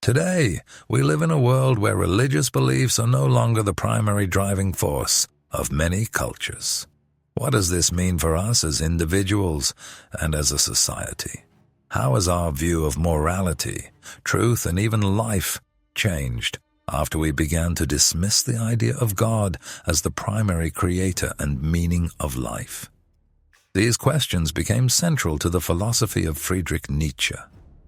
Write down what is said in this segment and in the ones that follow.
Today, we live in a world where religious beliefs are no longer the primary driving force of many cultures. What does this mean for us as individuals and as a society? How has our view of morality, truth, and even life changed after we began to dismiss the idea of God as the primary creator and meaning of life? These questions became central to the philosophy of Friedrich Nietzsche,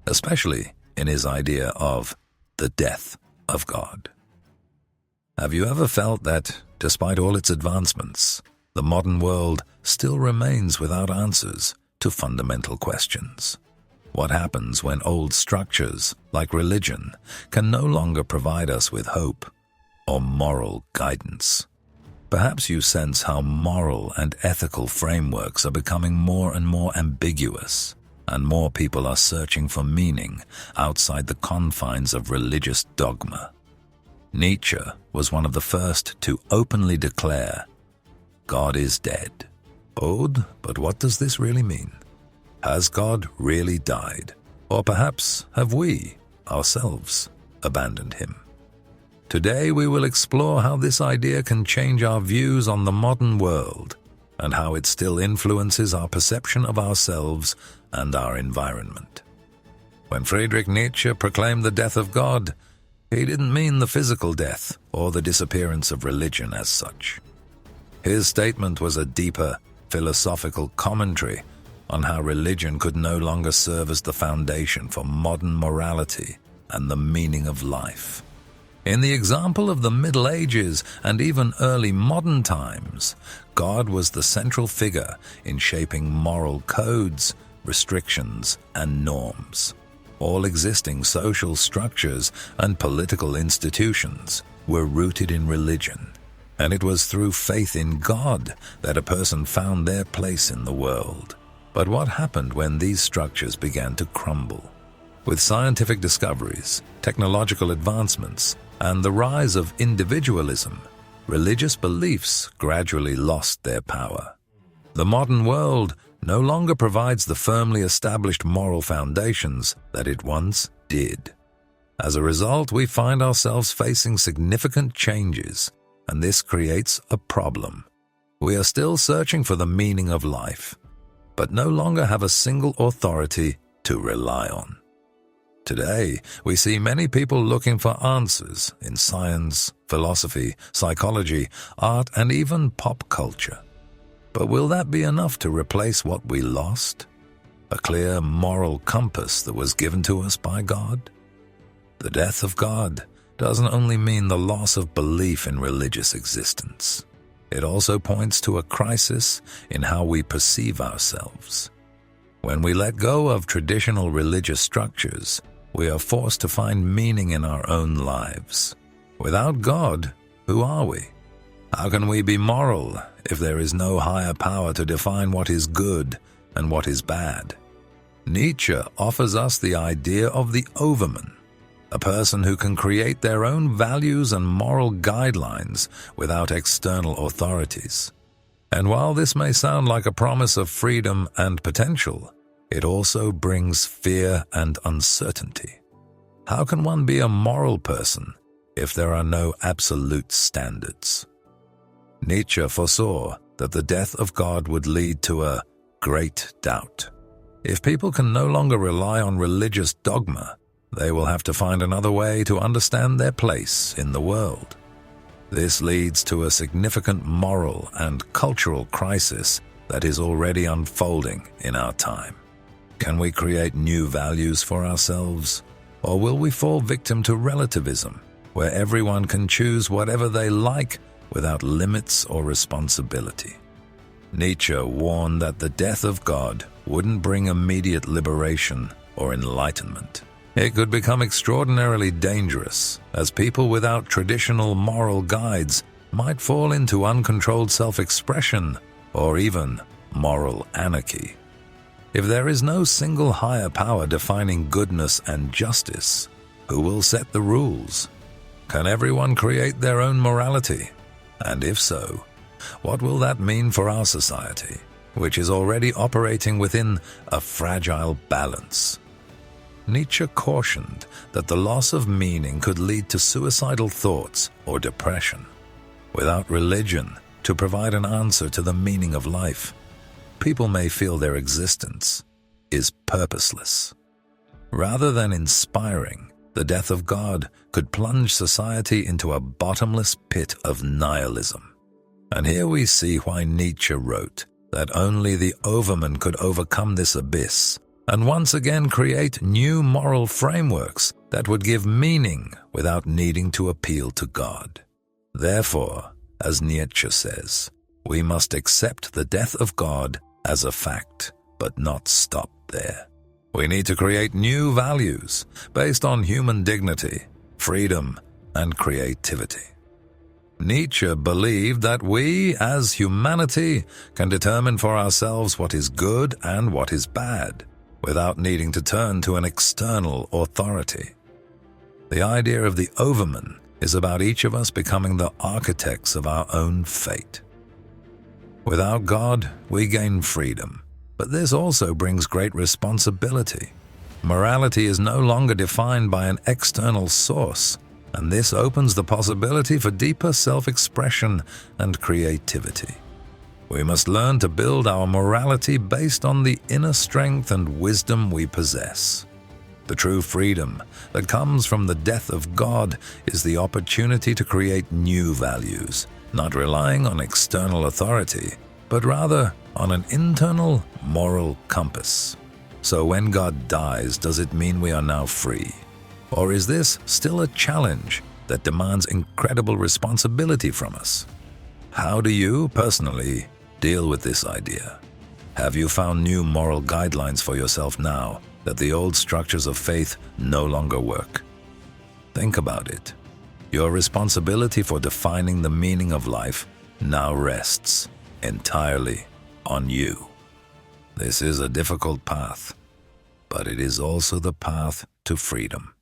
especially in his idea of the death of God. Have you ever felt that, despite all its advancements, the modern world still remains without answers to fundamental questions? What happens when old structures, like religion, can no longer provide us with hope or moral guidance? Perhaps you sense how moral and ethical frameworks are becoming more and more ambiguous, and more people are searching for meaning outside the confines of religious dogma. Nietzsche was one of the first to openly declare, "God is dead." Odd, but what does this really mean? Has God really died? Or perhaps have we, ourselves, abandoned him? Today we will explore how this idea can change our views on the modern world and how it still influences our perception of ourselves and our environment. When Friedrich Nietzsche proclaimed the death of God, he didn't mean the physical death or the disappearance of religion as such. His statement was a deeper, philosophical commentary on how religion could no longer serve as the foundation for modern morality and the meaning of life. In the example of the Middle Ages and even early modern times, God was the central figure in shaping moral codes, restrictions, and norms. All existing social structures and political institutions were rooted in religion, and it was through faith in God that a person found their place in the world. But what happened when these structures began to crumble? With scientific discoveries, technological advancements, and the rise of individualism, religious beliefs gradually lost their power. The modern world no longer provides the firmly established moral foundations that it once did. As a result, we find ourselves facing significant changes, and this creates a problem. We are still searching for the meaning of life, but no longer have a single authority to rely on. Today, we see many people looking for answers in science, philosophy, psychology, art, and even pop culture. But will that be enough to replace what we lost? A clear moral compass that was given to us by God? The death of God doesn't only mean the loss of belief in religious existence. It also points to a crisis in how we perceive ourselves. When we let go of traditional religious structures, we are forced to find meaning in our own lives. Without God, who are we? How can we be moral if there is no higher power to define what is good and what is bad? Nietzsche offers us the idea of the Overman, a person who can create their own values and moral guidelines without external authorities. And while this may sound like a promise of freedom and potential, it also brings fear and uncertainty. How can one be a moral person if there are no absolute standards? Nietzsche foresaw that the death of God would lead to a great doubt. If people can no longer rely on religious dogma, they will have to find another way to understand their place in the world. This leads to a significant moral and cultural crisis that is already unfolding in our time. Can we create new values for ourselves, or will we fall victim to relativism, where everyone can choose whatever they like without limits or responsibility? Nietzsche warned that the death of God wouldn't bring immediate liberation or enlightenment. It could become extraordinarily dangerous, as people without traditional moral guides might fall into uncontrolled self-expression or even moral anarchy. If there is no single higher power defining goodness and justice, who will set the rules? Can everyone create their own morality? And if so, what will that mean for our society, which is already operating within a fragile balance? Nietzsche cautioned that the loss of meaning could lead to suicidal thoughts or depression. Without religion to provide an answer to the meaning of life, people may feel their existence is purposeless. Rather than inspiring, the death of God could plunge society into a bottomless pit of nihilism. And here we see why Nietzsche wrote that only the Overman could overcome this abyss and once again create new moral frameworks that would give meaning without needing to appeal to God. Therefore, as Nietzsche says, we must accept the death of God as a fact, but not stop there. We need to create new values based on human dignity, freedom, and creativity. Nietzsche believed that we, as humanity, can determine for ourselves what is good and what is bad, without needing to turn to an external authority. The idea of the Overman is about each of us becoming the architects of our own fate. Without God, we gain freedom, but this also brings great responsibility. Morality is no longer defined by an external source, and this opens the possibility for deeper self-expression and creativity. We must learn to build our morality based on the inner strength and wisdom we possess. The true freedom that comes from the death of God is the opportunity to create new values, not relying on external authority, but rather on an internal moral compass. So when God dies, does it mean we are now free? Or is this still a challenge that demands incredible responsibility from us? How do you, personally, deal with this idea? Have you found new moral guidelines for yourself now that the old structures of faith no longer work? Think about it. Your responsibility for defining the meaning of life now rests entirely on you. This is a difficult path, but it is also the path to freedom.